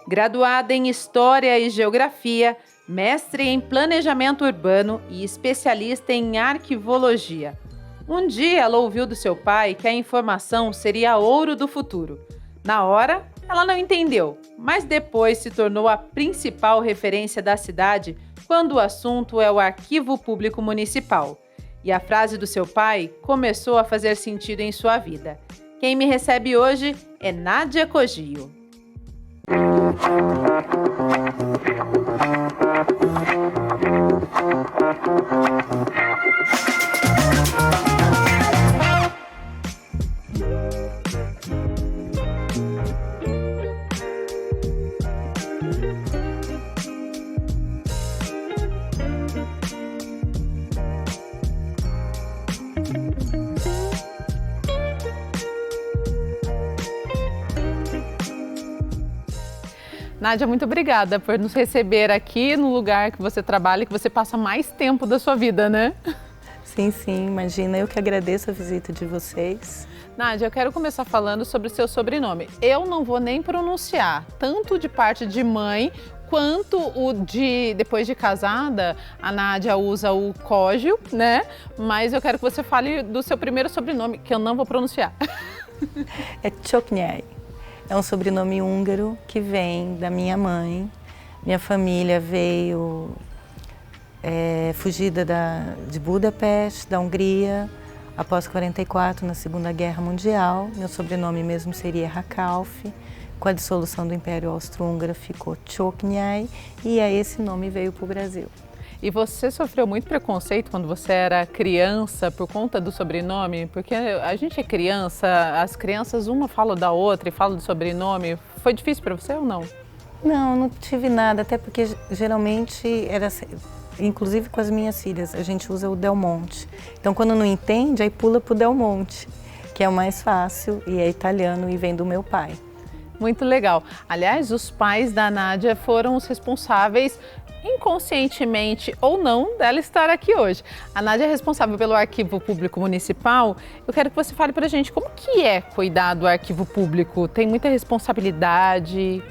Graduada em História e Geografia, mestre em Planejamento Urbano e especialista em Arquivologia. Um dia ela ouviu do seu pai que a informação seria ouro do futuro. Na hora, ela não entendeu, mas depois se tornou a principal referência da cidade quando o assunto é o Arquivo Público Municipal. E a frase do seu pai começou a fazer sentido em sua vida. Quem me recebe hoje é Nádia Cogio. Nádia, muito obrigada por nos receber aqui no lugar que você trabalha e que você passa mais tempo da sua vida, né? Sim, imagina. Eu que agradeço a visita de vocês. Nádia, eu quero começar falando sobre o seu sobrenome. Eu não vou nem pronunciar, tanto de parte de mãe quanto o de depois de casada. A Nádia usa o Cogio, né? Mas eu quero que você fale do seu primeiro sobrenome, que eu não vou pronunciar. É Ciocniai. É um sobrenome húngaro que vem da minha mãe. Minha família veio fugida de Budapeste, da Hungria, após 1944, na Segunda Guerra Mundial. Meu sobrenome mesmo seria Rakalfi. Com a dissolução do Império Austro-Húngaro ficou Ciocniai e aí esse nome veio para o Brasil. E você sofreu muito preconceito quando você era criança por conta do sobrenome? Porque a gente é criança, as crianças uma fala da outra e fala do sobrenome. Foi difícil para você ou não? Não tive nada, até porque geralmente era, inclusive com as minhas filhas, a gente usa o Del Monte. Então quando não entende, aí pula pro Del Monte, que é o mais fácil e é italiano e vem do meu pai. Muito legal. Aliás, os pais da Nádia foram os responsáveis, inconscientemente ou não, dela estar aqui hoje. A Nádia é responsável pelo Arquivo Público Municipal. Eu quero que você fale pra gente como que é cuidar do arquivo público. Tem muita responsabilidade?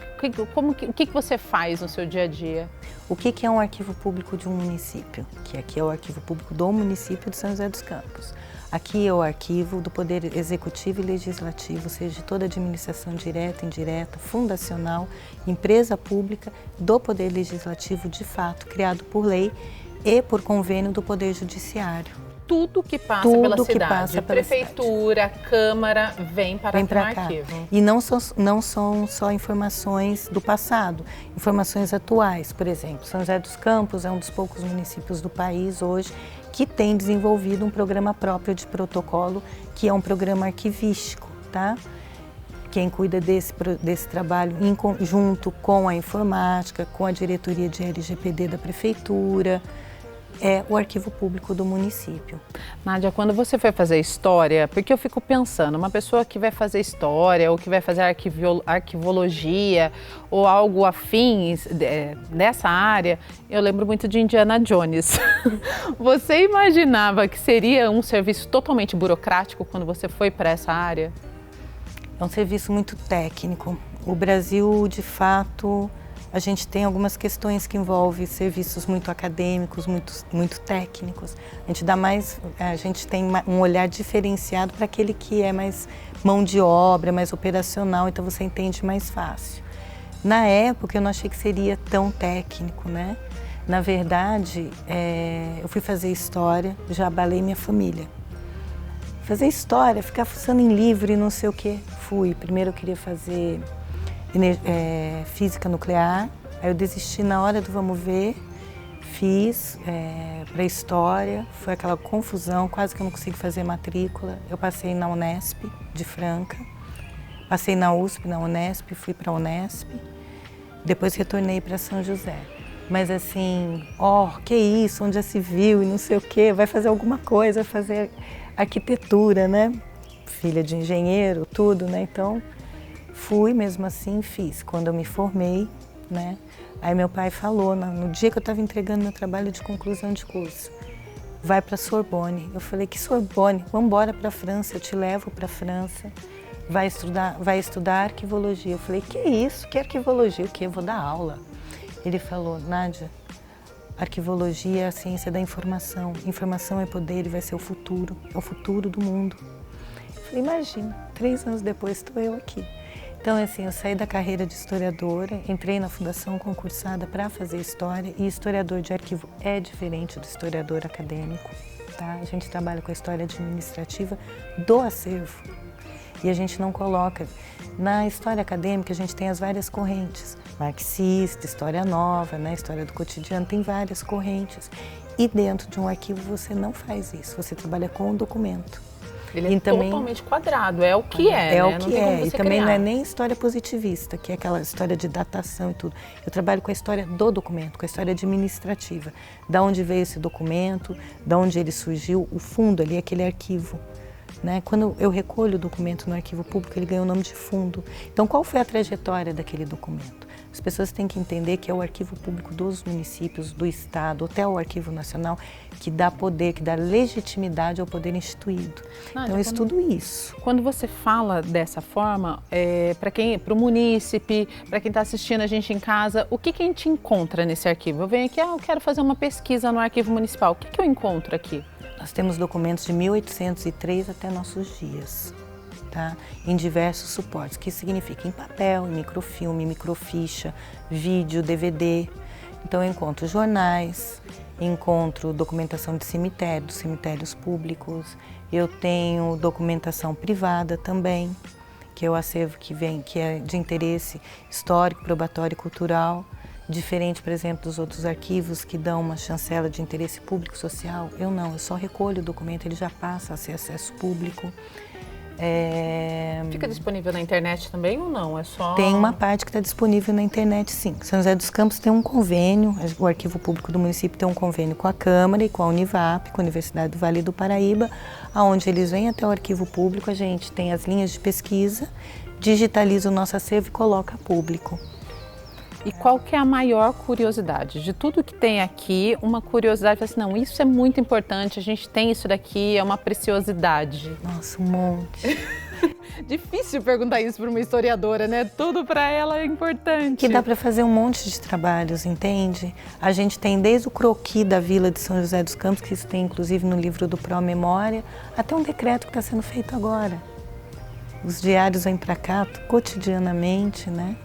O que você faz no seu dia a dia? O que é um arquivo público de um município? Que aqui é o arquivo público do município de São José dos Campos. Aqui é o arquivo do Poder Executivo e Legislativo, ou seja, de toda a administração direta, indireta, fundacional, empresa pública, do Poder Legislativo de fato, criado por lei e por convênio do Poder Judiciário. Tudo que passa pela cidade, prefeitura, câmara, vem para o arquivo. E não são só informações do passado, informações atuais. Por exemplo, São José dos Campos é um dos poucos municípios do país hoje que tem desenvolvido um programa próprio de protocolo, que é um programa arquivístico, tá? Quem cuida desse trabalho junto com a informática, com a diretoria de LGPD da prefeitura, é o arquivo público do município. Nádia, quando você foi fazer história, porque eu fico pensando, uma pessoa que vai fazer história ou que vai fazer arquivologia ou algo afim nessa área, eu lembro muito de Indiana Jones. Você imaginava que seria um serviço totalmente burocrático quando você foi para essa área? É um serviço muito técnico. O Brasil, de fato, a gente tem algumas questões que envolvem serviços muito acadêmicos, muito técnicos. A gente tem um olhar diferenciado para aquele que é mais mão de obra, mais operacional, então você entende mais fácil. Na época eu não achei que seria tão técnico, né? Na verdade, eu fui fazer história, já abalei minha família. Fazer história, ficar fuçando em livro e não sei o quê. Fui. Primeiro eu queria fazer física nuclear, aí eu desisti na hora do vamos ver, fiz para história, foi aquela confusão, quase que eu não consegui fazer matrícula. Eu passei na Unesp de Franca, passei na USP, na Unesp, fui para a Unesp, depois retornei para São José. Mas assim, que isso, onde já se viu e não sei o quê, vai fazer alguma coisa, vai fazer arquitetura, né? Filha de engenheiro, tudo, né? Então, fui mesmo assim, fiz. Quando eu me formei, né? Aí meu pai falou, no dia que eu estava entregando meu trabalho de conclusão de curso, vai para Sorbonne. Eu falei, que Sorbonne? Vamos embora para a França, eu te levo para a França. vai estudar arquivologia. Eu falei, que isso? Que arquivologia? O quê? Eu vou dar aula. Ele falou, Nádia, arquivologia é a ciência da informação. Informação é poder e vai ser o futuro. É o futuro do mundo. Eu falei, imagina, 3 anos depois estou eu aqui. Então, assim, eu saí da carreira de historiadora, entrei na Fundação concursada para fazer história, e historiador de arquivo é diferente do historiador acadêmico, tá? A gente trabalha com a história administrativa do acervo e a gente não coloca. Na história acadêmica, a gente tem as várias correntes, marxista, história nova, né? História do cotidiano, tem várias correntes. E dentro de um arquivo você não faz isso, você trabalha com o documento. Ele é totalmente quadrado, é o que é, é né? o que é, e também criar. não é nem história positivista, que é aquela história de datação e tudo. Eu trabalho com a história do documento, com a história administrativa, da onde veio esse documento, da onde ele surgiu, o fundo ali, aquele arquivo. Né? Quando eu recolho o documento no arquivo público, ele ganha o nome de fundo. Então, qual foi a trajetória daquele documento? As pessoas têm que entender que é o arquivo público dos municípios, do estado, até o arquivo nacional, que dá poder, que dá legitimidade ao poder instituído. Nádia, então, eu estudo isso. Quando você fala dessa forma, para o munícipe, para quem está assistindo a gente em casa, o que a gente encontra nesse arquivo? Eu venho aqui, eu quero fazer uma pesquisa no arquivo municipal. O que eu encontro aqui? Nós temos documentos de 1803 até nossos dias. Tá? Em diversos suportes, que significa em papel, em microfilme, microficha, vídeo, DVD. Então eu encontro jornais, encontro documentação de cemitério, dos cemitérios públicos, eu tenho documentação privada também, que é o acervo que é de interesse histórico, probatório e cultural, diferente, por exemplo, dos outros arquivos que dão uma chancela de interesse público social. Eu não, eu só recolho o documento, ele já passa a ser acesso público. Fica disponível na internet também ou não? É só... Tem uma parte que está disponível na internet, sim. São José dos Campos tem um convênio, o Arquivo Público do município tem um convênio com a Câmara e com a Univap, com a Universidade do Vale do Paraíba, onde eles vêm até o Arquivo Público, a gente tem as linhas de pesquisa, digitaliza o nosso acervo e coloca público. E qual que é a maior curiosidade? De tudo que tem aqui, uma curiosidade, assim, não, isso é muito importante, a gente tem isso daqui, é uma preciosidade. Nossa, um monte. Difícil perguntar isso para uma historiadora, né? Tudo para ela é importante. Que dá para fazer um monte de trabalhos, entende? A gente tem desde o croquis da Vila de São José dos Campos, que isso tem inclusive no livro do Pró Memória, até um decreto que está sendo feito agora. Os diários vêm para cá cotidianamente, né?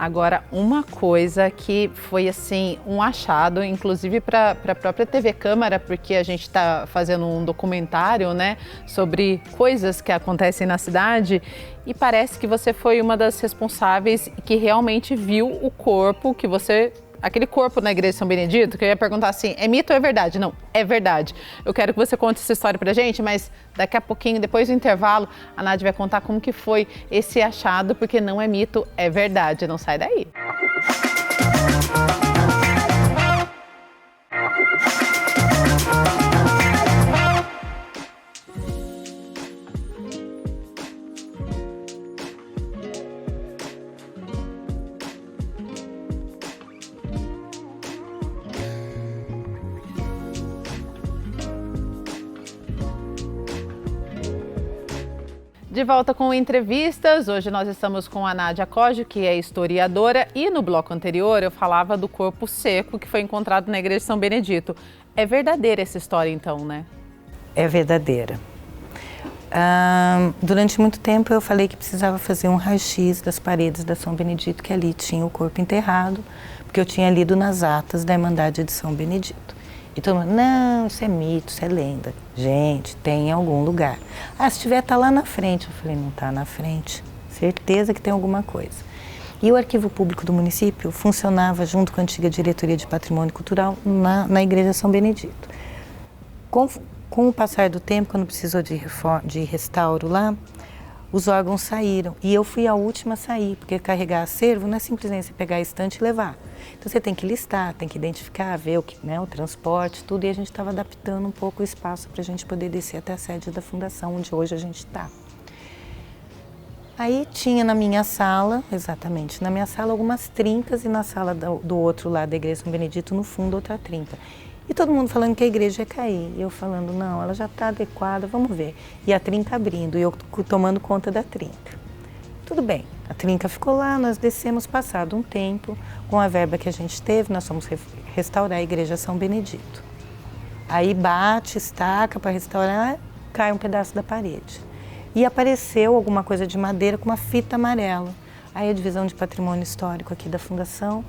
Agora, uma coisa que foi assim um achado, inclusive para a própria TV Câmara, porque a gente está fazendo um documentário, né, sobre coisas que acontecem na cidade, e parece que você foi uma das responsáveis que realmente viu o corpo que você... Aquele corpo na igreja de São Benedito, que eu ia perguntar assim, é mito ou é verdade? Não, é verdade. Eu quero que você conte essa história pra gente, mas daqui a pouquinho, depois do intervalo, a Nádia vai contar como que foi esse achado, porque não é mito, é verdade. Não sai daí. De volta com entrevistas, hoje nós estamos com a Nádia Coggi, que é historiadora, e no bloco anterior eu falava do corpo seco que foi encontrado na igreja de São Benedito. É verdadeira essa história então, né? É verdadeira. Durante muito tempo eu falei que precisava fazer um raio-x das paredes da São Benedito, que ali tinha o corpo enterrado, porque eu tinha lido nas atas da Irmandade de São Benedito. E todo mundo, não, isso é mito, isso é lenda. Gente, tem em algum lugar. Se tiver, tá lá na frente. Eu falei, não tá na frente. Certeza que tem alguma coisa. E o Arquivo Público do município funcionava junto com a antiga Diretoria de Patrimônio Cultural na Igreja São Benedito. Com o passar do tempo, quando precisou de restauro lá, os órgãos saíram. E eu fui a última a sair, porque carregar acervo não é simplesmente você pegar a estante e levar. Então você tem que listar, tem que identificar, ver o transporte, tudo. E a gente estava adaptando um pouco o espaço para a gente poder descer até a sede da fundação, onde hoje a gente está. Aí tinha na minha sala, exatamente, na minha sala algumas trincas e na sala do outro lado da Igreja São Benedito, no fundo, outra trinca. E todo mundo falando que a igreja ia cair. E eu falando, não, ela já está adequada, vamos ver. E a trinca abrindo, e eu tomando conta da trinca. Tudo bem, a trinca ficou lá, nós descemos passado um tempo, com a verba que a gente teve, nós fomos restaurar a igreja São Benedito. Aí bate, estaca para restaurar, cai um pedaço da parede. E apareceu alguma coisa de madeira com uma fita amarela. Aí a divisão de patrimônio histórico aqui da fundação,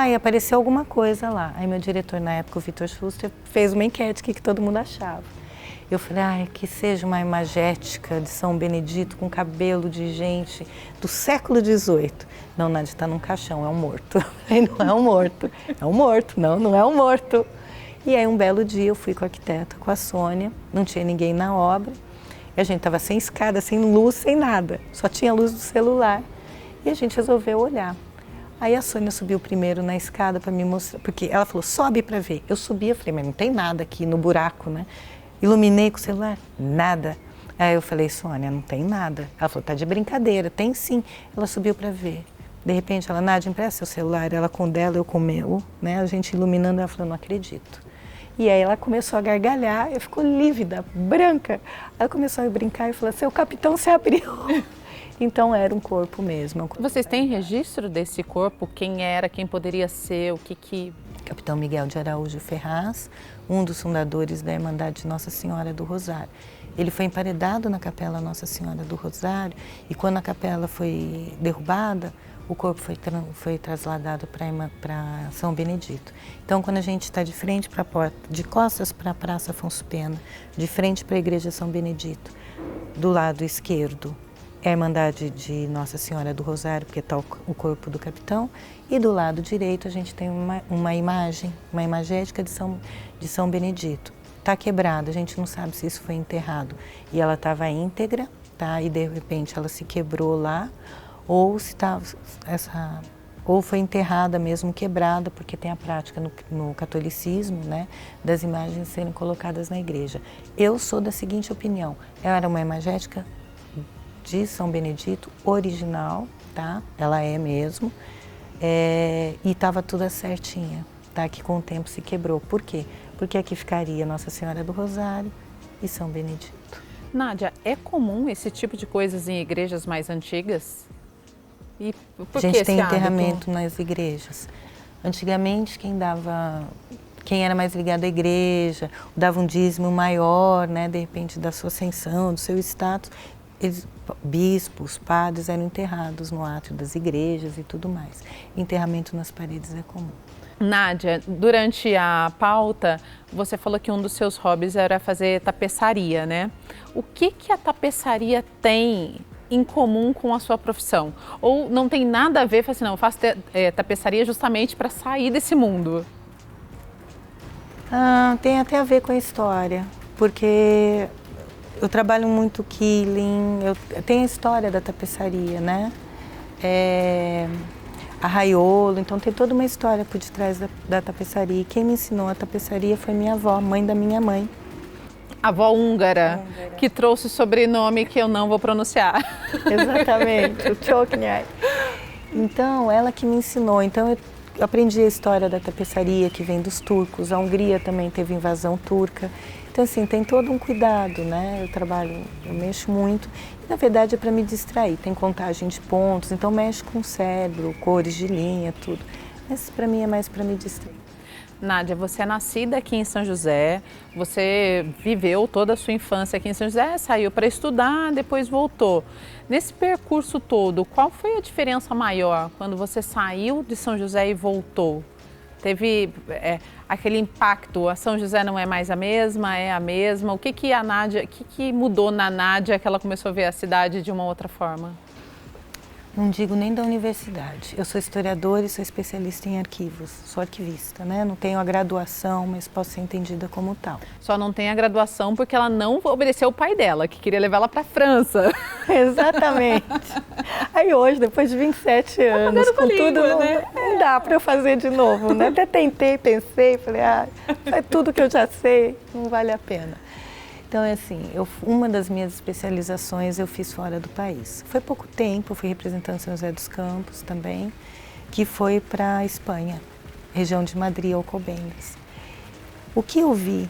e apareceu alguma coisa lá. Aí meu diretor na época, o Vitor Schuster, fez uma enquete, o que todo mundo achava. Eu falei, que seja uma imagética de São Benedito com cabelo de gente do século XVIII. Não, Nádia, está num caixão, é um morto. Não é um morto, é um morto, não é um morto. E aí um belo dia eu fui com a arquiteta, com a Sônia, não tinha ninguém na obra, e a gente estava sem escada, sem luz, sem nada, só tinha luz do celular. E a gente resolveu olhar. Aí a Sônia subiu primeiro na escada para me mostrar, porque ela falou, sobe para ver. Eu subi, eu falei, mas não tem nada aqui no buraco, né? Iluminei com o celular, nada. Aí eu falei, Sônia, não tem nada. Ela falou, tá de brincadeira, tem sim. Ela subiu para ver. De repente ela, Nádia, empresta seu celular, ela com o dela, eu com o meu, né? A gente iluminando, ela falou, não acredito. E aí ela começou a gargalhar, eu ficou lívida, branca. Ela começou a brincar e falou, seu capitão se abriu. Então era um corpo mesmo. Vocês têm registro desse corpo? Quem era, quem poderia ser, o que... Capitão Miguel de Araújo Ferraz, um dos fundadores da Irmandade de Nossa Senhora do Rosário. Ele foi emparedado na Capela Nossa Senhora do Rosário e quando a capela foi derrubada, o corpo foi trasladado para São Benedito. Então, quando a gente está de frente para a porta, de costas para a Praça Afonso Pena, de frente para a Igreja São Benedito, do lado esquerdo é a Irmandade de Nossa Senhora do Rosário, porque está o corpo do capitão, e do lado direito a gente tem uma imagem, uma imagética de São Benedito. Está quebrada, a gente não sabe se isso foi enterrado e ela estava íntegra, tá? E de repente ela se quebrou lá, ou se tá ou foi enterrada mesmo quebrada, porque tem a prática no catolicismo, né, das imagens serem colocadas na igreja. Eu sou da seguinte opinião, ela era uma imagética de São Benedito, original, tá? Ela é mesmo, e estava toda certinha, tá? Que com o tempo se quebrou. Por quê? Porque aqui ficaria Nossa Senhora do Rosário e São Benedito. Nádia, é comum esse tipo de coisas em igrejas mais antigas? E por a gente que tem esse enterramento hábito? nas igrejas. Antigamente, quem era mais ligado à igreja, dava um dízimo maior, né? De repente, da sua ascensão, do seu status, bispos, padres eram enterrados no átrio das igrejas e tudo mais. Enterramento nas paredes é comum. Nádia, durante a pauta, você falou que um dos seus hobbies era fazer tapeçaria, né? O que a tapeçaria tem em comum com a sua profissão? Ou não tem nada a ver, fala assim, não, eu faço tapeçaria justamente para sair desse mundo? Tem até a ver com a história, porque eu trabalho muito quilling, tem a história da tapeçaria, né? Arraiolo, então tem toda uma história por detrás da tapeçaria. E quem me ensinou a tapeçaria foi minha avó, mãe da minha mãe. A avó húngara, que trouxe o sobrenome que eu não vou pronunciar. Exatamente, o Choknyai. Então, ela que me ensinou. Então, eu aprendi a história da tapeçaria que vem dos turcos. A Hungria também teve invasão turca. Então, assim, tem todo um cuidado, né? Eu mexo muito. E, na verdade, é para me distrair. Tem contagem de pontos, então mexo com o cérebro, cores de linha, tudo. Mas, para mim, é mais para me distrair. Nádia, você é nascida aqui em São José, você viveu toda a sua infância aqui em São José, saiu para estudar, depois voltou. Nesse percurso todo, qual foi a diferença maior quando você saiu de São José e voltou? Teve aquele impacto, a São José não é mais a mesma, é a mesma? O que a Nádia, o que mudou na Nádia que ela começou a ver a cidade de uma outra forma? Não digo nem da universidade. Eu sou historiadora e sou especialista em arquivos. Sou arquivista, né? Não tenho a graduação, mas posso ser entendida como tal. Só não tem a graduação porque ela não obedeceu o pai dela, que queria levar ela para a França. Exatamente. Aí hoje, depois de 27 anos, com língua, tudo, né? não dá para eu fazer de novo, né? Até tentei, pensei, falei, é tudo que eu já sei, não vale a pena. Então, é assim, uma das minhas especializações eu fiz fora do país. Foi pouco tempo, eu fui representando São José dos Campos também, que foi para a Espanha, região de Madrid, Alcobendas. O que eu vi?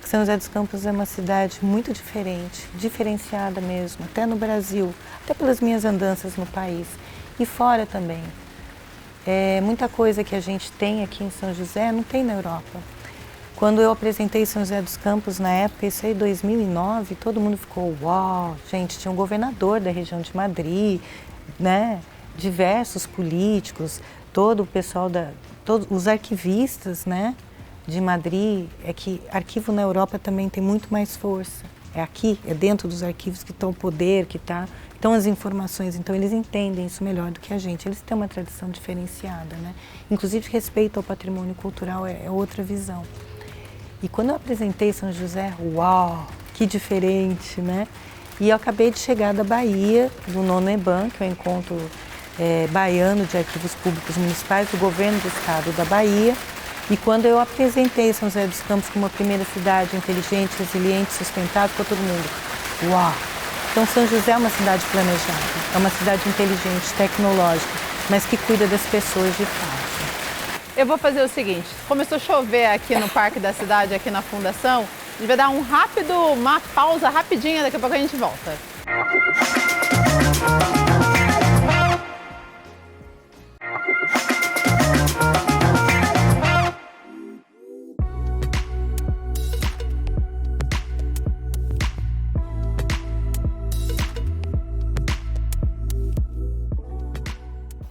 São José dos Campos é uma cidade muito diferente, diferenciada mesmo, até no Brasil, até pelas minhas andanças no país e fora também. Muita coisa que a gente tem aqui em São José não tem na Europa. Quando eu apresentei São José dos Campos na época, isso aí 2009, todo mundo ficou, uau, gente, tinha um governador da região de Madrid, né? Diversos políticos, todo o pessoal, todos os arquivistas, né? De Madrid, é que arquivo na Europa também tem muito mais força. É aqui, é dentro dos arquivos que está o poder, que estão as informações. Então eles entendem isso melhor do que a gente. Eles têm uma tradição diferenciada, né? Inclusive respeito ao patrimônio cultural é outra visão. E quando eu apresentei São José, uau, que diferente, né? E eu acabei de chegar da Bahia, do nono EBAN, que é o encontro baiano de arquivos públicos municipais do governo do estado da Bahia. E quando eu apresentei São José dos Campos como a primeira cidade inteligente, resiliente, sustentável, ficou todo mundo, uau! Então São José é uma cidade planejada, é uma cidade inteligente, tecnológica, mas que cuida das pessoas de fato. Eu vou fazer o seguinte, começou a chover aqui no Parque da Cidade, aqui na Fundação, a gente vai dar uma pausa rapidinha, daqui a pouco a gente volta.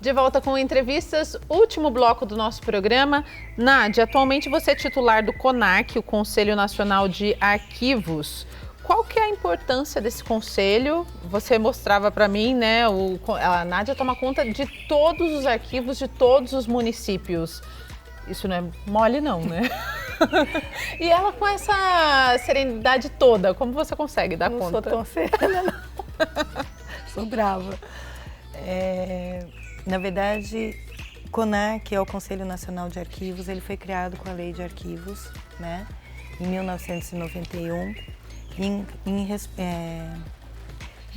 De volta com entrevistas, último bloco do nosso programa. Nádia, atualmente você é titular do CONARC, o Conselho Nacional de Arquivos. Qual que é a importância desse conselho? Você mostrava para mim, né? A Nádia toma conta de todos os arquivos de todos os municípios. Isso não é mole não, né? E ela com essa serenidade toda, como você consegue dar conta? Não sou tão serena, não. Sou brava. Na verdade, o CONARC, que é o Conselho Nacional de Arquivos, ele foi criado com a Lei de Arquivos, né, em 1991, em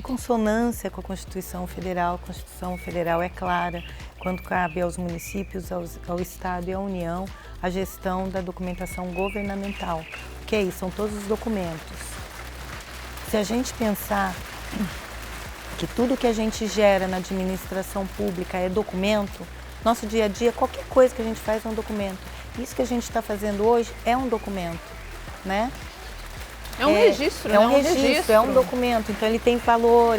consonância com a Constituição Federal. A Constituição Federal é clara quando cabe aos municípios, ao Estado e à União a gestão da documentação governamental. Que é isso? São todos os documentos. Se a gente pensar que tudo que a gente gera na administração pública é documento, nosso dia a dia, qualquer coisa que a gente faz é um documento. Isso que a gente está fazendo hoje é um documento, né? É um registro, é um registro, é um documento. Então ele tem valor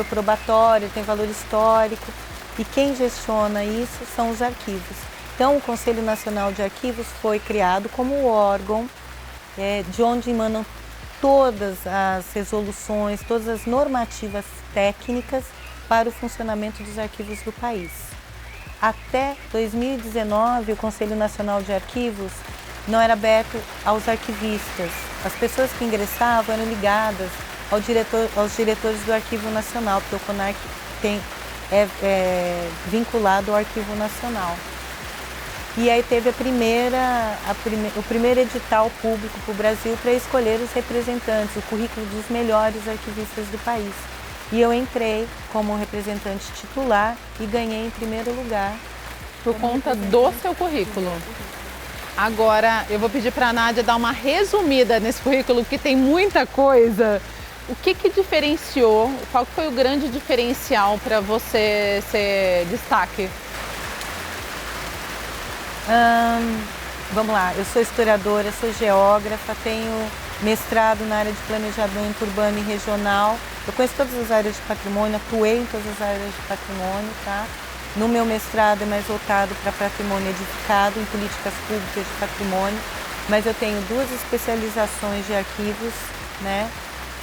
probatório, ele tem valor histórico. E quem gestiona isso são os arquivos. Então o Conselho Nacional de Arquivos foi criado como órgão de onde emanam todas as resoluções, todas as normativas técnicas para o funcionamento dos arquivos do país. Até 2019, o Conselho Nacional de Arquivos não era aberto aos arquivistas. As pessoas que ingressavam eram ligadas aos diretores do Arquivo Nacional, porque o CONARC é vinculado ao Arquivo Nacional. E aí teve o primeiro edital público para o Brasil para escolher os representantes, o currículo dos melhores arquivistas do país. E eu entrei como representante titular e ganhei em primeiro lugar. Por conta do seu currículo. Agora, eu vou pedir para a Nádia dar uma resumida nesse currículo, que tem muita coisa. O que diferenciou, qual foi o grande diferencial para você ser destaque? Vamos lá, eu sou historiadora, sou geógrafa, tenho mestrado na área de planejamento urbano e regional. Eu conheço todas as áreas de patrimônio, atuei em todas as áreas de patrimônio, tá? No meu mestrado é mais voltado para patrimônio edificado, em políticas públicas de patrimônio, mas eu tenho 2 especializações de arquivos, né?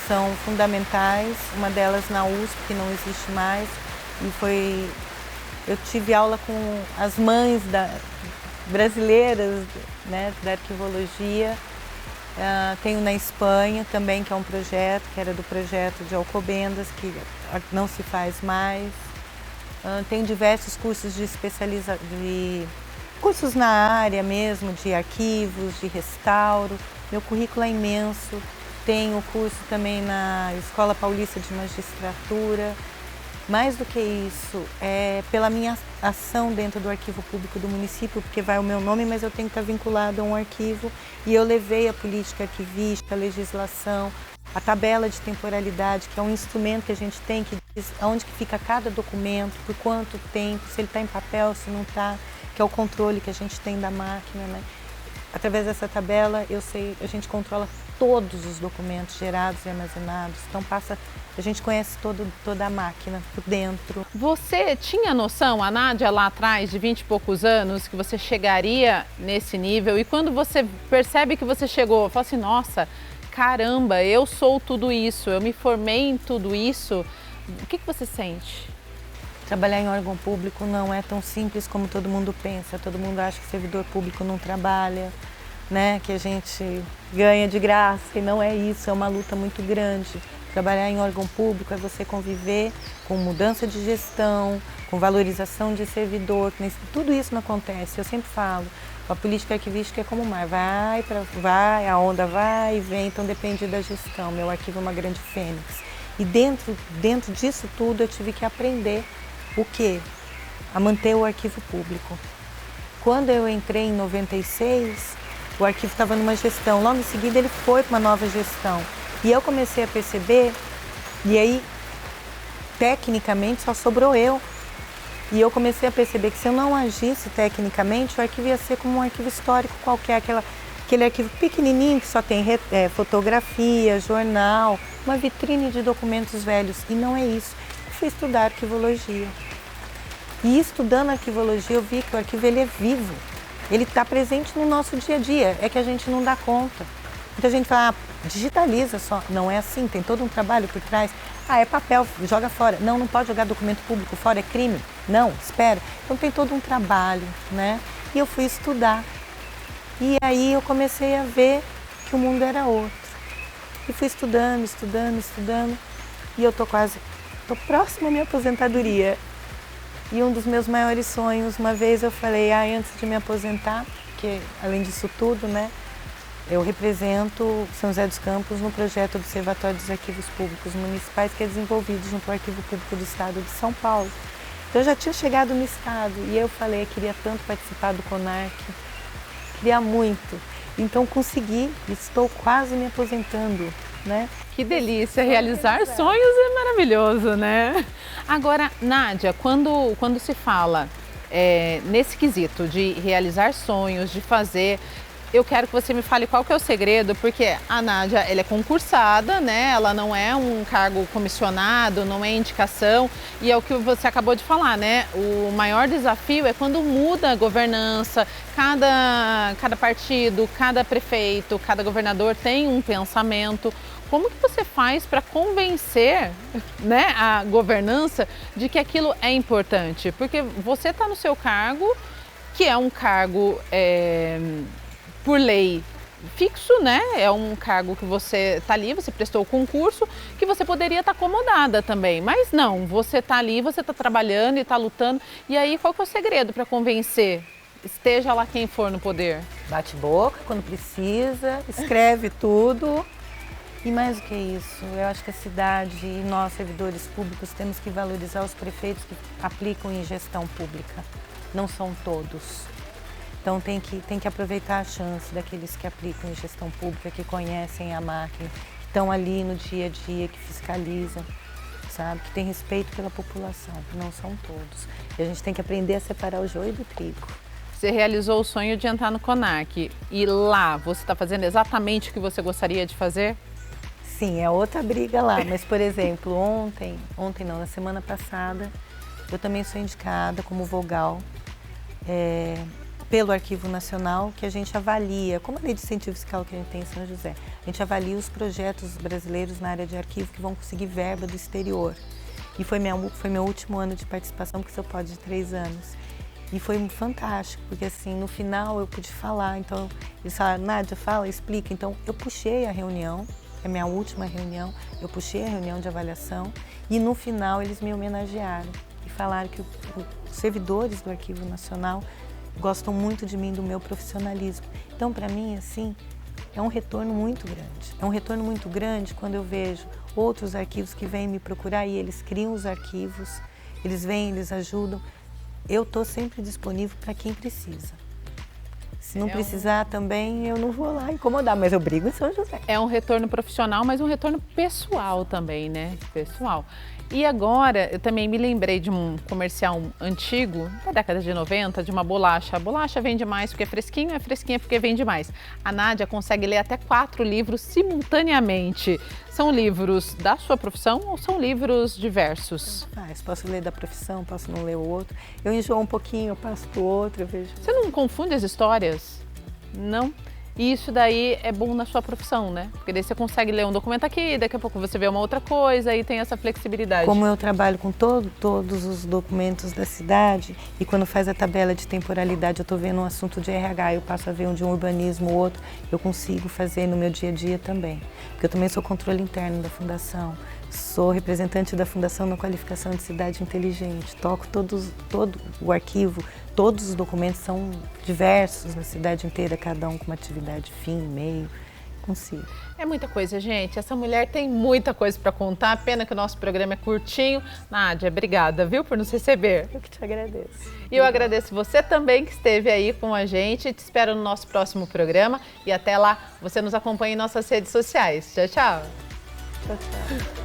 São fundamentais, uma delas na USP, que não existe mais, e eu tive aula com as mães brasileiras, né, da arquivologia. Tenho na Espanha também, que é um projeto, que era do projeto de Alcobendas, que não se faz mais. Tenho diversos cursos cursos na área mesmo, de arquivos, de restauro. Meu currículo é imenso. Tenho curso também na Escola Paulista de Magistratura. Mais do que isso, pela minha ação dentro do arquivo público do município, porque vai o meu nome, mas eu tenho que estar vinculado a um arquivo, e eu levei a política arquivística, a legislação, a tabela de temporalidade, que é um instrumento que a gente tem, que diz onde que fica cada documento, por quanto tempo, se ele está em papel, se não está, que é o controle que a gente tem da máquina, né? Através dessa tabela, a gente controla todos os documentos gerados e armazenados, então a gente conhece toda a máquina por dentro. Você tinha noção, a Nádia lá atrás, de 20 e poucos anos, que você chegaria nesse nível? E quando você percebe que você chegou, fala assim, nossa, caramba, eu sou tudo isso, eu me formei em tudo isso, o que você sente? Trabalhar em órgão público não é tão simples como todo mundo pensa. Todo mundo acha que servidor público não trabalha, né? Que a gente ganha de graça, e não é isso, é uma luta muito grande. Trabalhar em órgão público é você conviver com mudança de gestão, com valorização de servidor, tudo isso não acontece. Eu sempre falo, a política arquivística é como o mar, vai, a onda vai e vem, então depende da gestão. Meu arquivo é uma grande fênix. E dentro disso tudo eu tive que aprender o quê? A manter o arquivo público. Quando eu entrei em 96, o arquivo estava numa gestão, logo em seguida ele foi para uma nova gestão. E eu comecei a perceber, e aí, tecnicamente, só sobrou eu. E eu comecei a perceber que se eu não agisse tecnicamente, o arquivo ia ser como um arquivo histórico qualquer, aquele arquivo pequenininho que só tem fotografia, jornal, uma vitrine de documentos velhos. E não é isso. Eu fui estudar arquivologia. E estudando arquivologia, eu vi que o arquivo ele é vivo. Ele está presente no nosso dia a dia, é que a gente não dá conta. Muita gente fala, digitaliza só. Não é assim, tem todo um trabalho por trás. É papel, joga fora. Não pode jogar documento público fora, é crime. Não, espera. Então tem todo um trabalho, né? E eu fui estudar. E aí eu comecei a ver que o mundo era outro. E fui estudando. E eu tô próxima à minha aposentadoria. E um dos meus maiores sonhos, uma vez eu falei, antes de me aposentar, porque além disso tudo, né? Eu represento São José dos Campos no projeto do Observatório dos Arquivos Públicos Municipais, que é desenvolvido junto ao Arquivo Público do Estado de São Paulo. Então eu já tinha chegado no Estado e eu falei, eu queria tanto participar do CONARC, queria muito. Então consegui, estou quase me aposentando, né? Que delícia, realizar sonhos é maravilhoso, né? Agora, Nádia, quando se fala nesse quesito de realizar sonhos, de fazer... Eu quero que você me fale qual que é o segredo, porque a Nádia, ela é concursada, né? Ela não é um cargo comissionado, não é indicação, e é o que você acabou de falar, né? O maior desafio é quando muda a governança, cada partido, cada prefeito, cada governador tem um pensamento. Como que você faz para convencer, né, a governança de que aquilo é importante? Porque você está no seu cargo, que é um cargo... por lei fixo, né? É um cargo que você está ali, você prestou o concurso, que você poderia estar acomodada também. Mas não, você está ali, você está trabalhando e está lutando. E aí, qual que é o segredo para convencer? Esteja lá quem for no poder. Bate boca quando precisa, escreve tudo. E mais do que isso, eu acho que a cidade e nós, servidores públicos, temos que valorizar os prefeitos que aplicam em gestão pública. Não são todos. Então tem que aproveitar a chance daqueles que aplicam em gestão pública, que conhecem a máquina, que estão ali no dia a dia, que fiscalizam, sabe? Que tem respeito pela população, que não são todos. E a gente tem que aprender a separar o joio do trigo. Você realizou o sonho de entrar no CONARC e lá você está fazendo exatamente o que você gostaria de fazer? Sim, é outra briga lá, mas por exemplo, ontem não, na semana passada, eu também sou indicada como vogal, pelo Arquivo Nacional, que a gente avalia, como a lei de incentivo fiscal que a gente tem em São José, a gente avalia os projetos brasileiros na área de arquivo que vão conseguir verba do exterior. E foi meu último ano de participação, porque só pode de 3 anos. E foi fantástico, porque assim, no final eu pude falar, então eles falaram, Nádia, fala, explica. Então eu puxei a reunião, é minha última reunião, eu puxei a reunião de avaliação e no final eles me homenagearam e falaram que os servidores do Arquivo Nacional gostam muito de mim, do meu profissionalismo. Então, para mim, assim, é um retorno muito grande. É um retorno muito grande quando eu vejo outros arquivos que vêm me procurar e eles criam os arquivos, eles vêm, eles ajudam. Eu estou sempre disponível para quem precisa. Se não precisar também, eu não vou lá incomodar, mas eu brigo em São José. É um retorno profissional, mas um retorno pessoal também, né? Pessoal. E agora, eu também me lembrei de um comercial antigo, da década de 90, de uma bolacha. A bolacha vende mais porque é fresquinha porque vende mais. A Nádia consegue ler até 4 livros simultaneamente. São livros da sua profissão ou são livros diversos? Posso ler da profissão, posso não ler o outro. Eu enjoo um pouquinho, eu passo para o outro, eu vejo. Você não confunde as histórias? Não? E isso daí é bom na sua profissão, né? Porque daí você consegue ler um documento aqui, daqui a pouco você vê uma outra coisa e tem essa flexibilidade. Como eu trabalho com todos os documentos da cidade e quando faz a tabela de temporalidade, eu estou vendo um assunto de RH, eu passo a ver um de um urbanismo, o outro, eu consigo fazer no meu dia a dia também. Porque eu também sou controle interno da Fundação, sou representante da Fundação na qualificação de cidade inteligente, toco todo o arquivo, todos os documentos são diversos na cidade inteira, cada um com uma atividade fim, meio, consigo. É muita coisa, gente. Essa mulher tem muita coisa para contar, pena que o nosso programa é curtinho. Nádia, obrigada, viu, por nos receber. Eu que te agradeço. E eu agradeço você também que esteve aí com a gente. Te espero no nosso próximo programa e até lá você nos acompanha em nossas redes sociais. Tchau, tchau. Tchau, tchau.